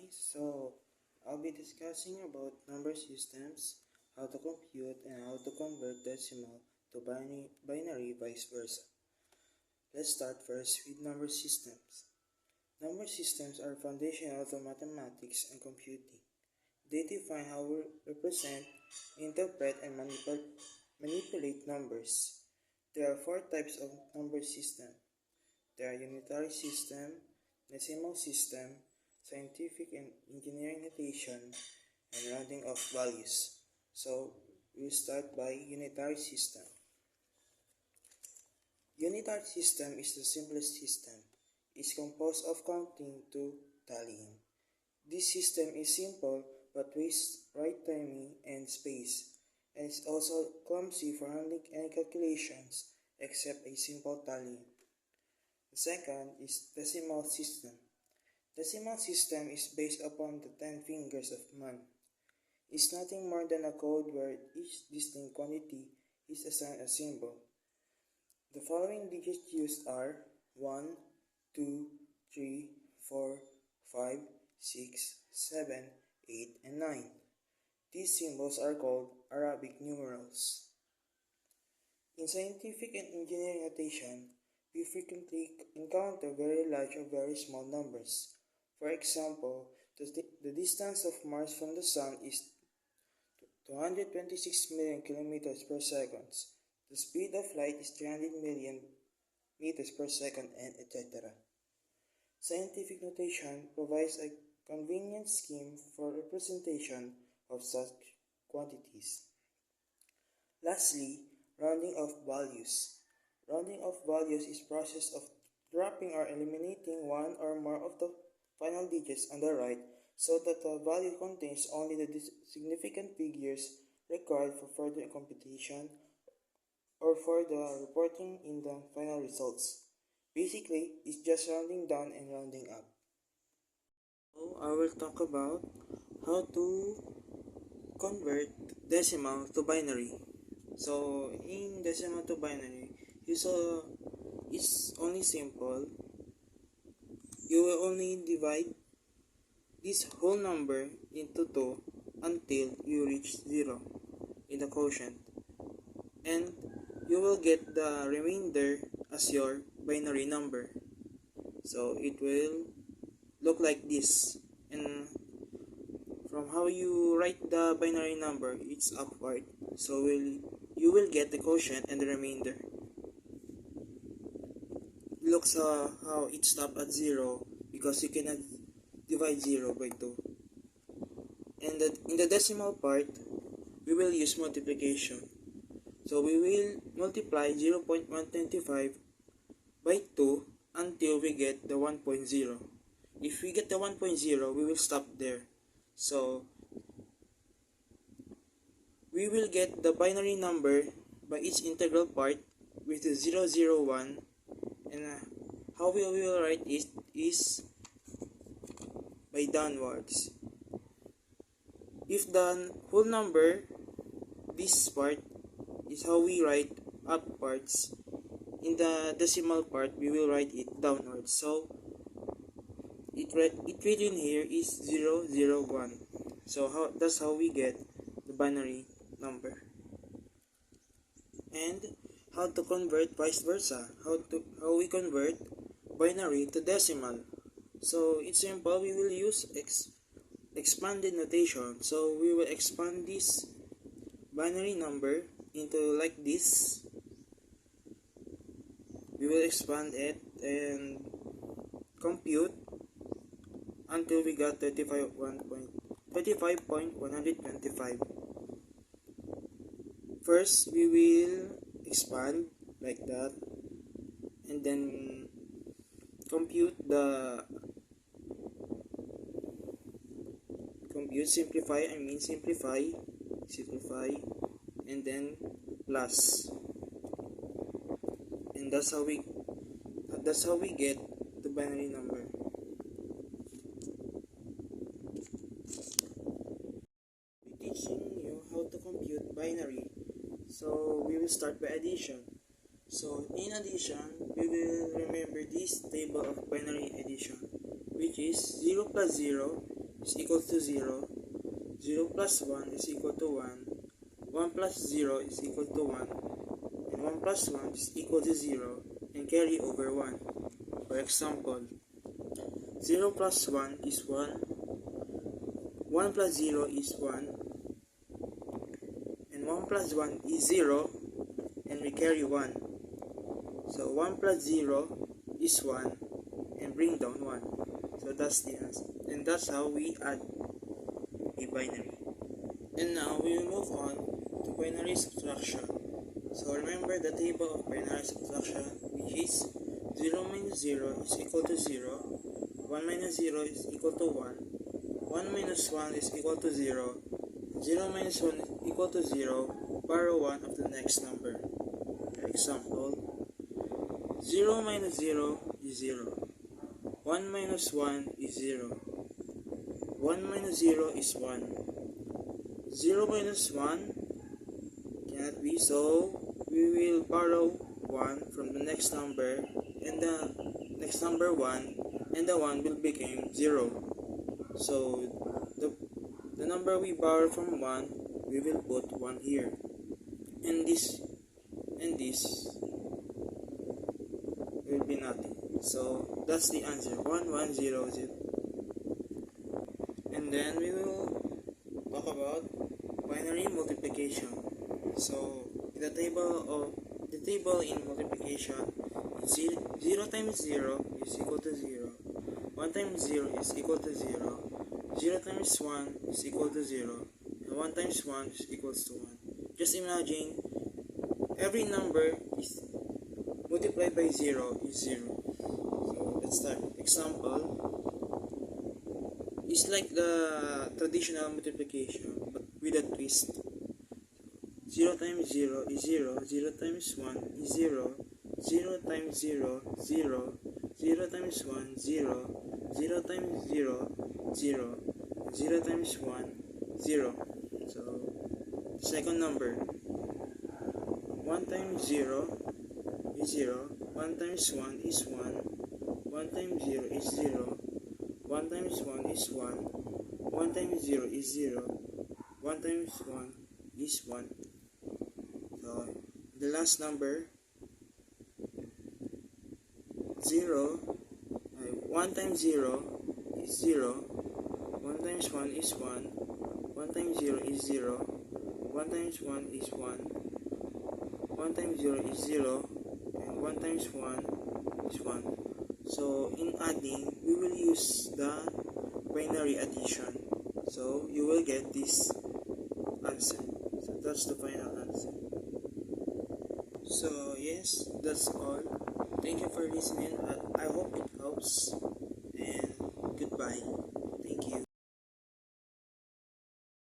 So I'll be discussing about number systems, how to compute and how to convert decimal to binary vice versa. Let's start first with number systems. Number systems are foundational to mathematics and computing. They define how we represent, interpret, and manipulate numbers. There are four types of number system. There are unitary system, decimal system, scientific and engineering notation, and rounding of values. So we'll start by unitary system. Unitary system is the simplest system. It's composed of counting to tallying. This system is simple but wastes right timing and space, and it's also clumsy for handling any calculations except a simple tallying. The second is decimal system. Decimal system is based upon the 10 fingers of man. It's nothing more than a code where each distinct quantity is assigned a symbol. The following digits used are 1, 2, 3, 4, 5, 6, 7, 8, and 9. These symbols are called Arabic numerals. In scientific and engineering notation, we frequently encounter very large or very small numbers. For example, the distance of Mars from the Sun is 226 million kilometers per second. The speed of light is 300 million meters per second, and etc. Scientific notation provides a convenient scheme for representation of such quantities. Lastly, rounding of values. Rounding of values is process of dropping or eliminating one or more of the final digits on the right so that the value contains only the significant figures required for further computation or for the reporting in the final results. Basically, it's just rounding down and rounding up. So I will talk about how to convert decimal to binary. So in decimal to binary, it's only simple. You will only divide this whole number into 2 until you reach 0 in the quotient, and you will get the remainder as your binary number. So it will look like this, and from how you write the binary number, it's upward. So you will get the quotient and the remainder. Looks how it stopped at 0 because you cannot divide 0 by 2. And in the decimal part, we will use multiplication. So we will multiply 0.125 by 2 until we get the 1.0. If we get the 1.0, we will stop there. So we will get the binary number by its integral part, which is 001, and how we will write it is by downwards. If the whole number, this part, is how we write upwards, in the decimal part, we will write it downwards. So it written here is 001. So that's how we get the binary number. And how to convert vice versa. How we convert binary to decimal. So it's simple. We will use expanded notation. So we will expand this binary number into like this. We will expand it and compute until we got 35.125. First, we will expand like that, and then simplify, and then plus, and that's how we get the binary number. We're teaching you how to compute binary. So we will start by addition. So in addition, we will remember this table of binary addition, which is 0 plus 0 is equal to 0, 0 plus 1 is equal to 1, 1 plus 0 is equal to 1, and 1 plus 1 is equal to 0, and carry over 1. For example, 0 plus 1 is 1, 1 plus 0 is 1, and 1 plus 1 is 0, and we carry 1. So 1 plus 0 is 1, and bring down 1. So that's the answer. And that's how we add a binary. And now we will move on to binary subtraction. So remember the table of binary subtraction, which is 0 minus 0 is equal to 0, 1 minus 0 is equal to 1, 1 minus 1 is equal to 0, 0 minus 1 is equal to 0, borrow 1 of the next number. For example, 0 minus 0 is 0, 1 minus 1 is 0, 1 minus 0 is 1, 0 minus 1 cannot be, so we will borrow 1 from the next number, and the next number 1, and the 1 will become 0. So the number we borrow from 1, we will put 1 here, and this will be nothing. So that's the answer, 1 1 0 0. And then we will talk about binary multiplication. So the table in multiplication, 0 times 0 is equal to 0, 1 times 0 is equal to 0, 0 times 1 is equal to 0, and 1 times 1 is equals to 1. Just imagine every number is multiplied by 0 is 0. So let's start. Example is like the traditional multiplication but with a twist. 0 times 0 is 0, 0 times 1 is 0, 0 times 0, 0, 0 times 1, 0, 0 times 0, 0, 0 times 1, 0. So, second number, 1 times 0 is 0, 1 times 1 is 1, 1 times 0 is 0, 1 times 1 is 1, 1 times 0 is 0, 1 times 1 is 1. So, the last number, 1 times 0 is 0, 1 times 1 is 1, 1 times 0 is 0, 1 times 1 is 1, 1 times 0 is 0, and 1 times 1 is 1. So, in adding, we will use the binary addition. So, you will get this answer. So, that's the final answer. So yes, that's all. Thank you for listening. I hope it helps.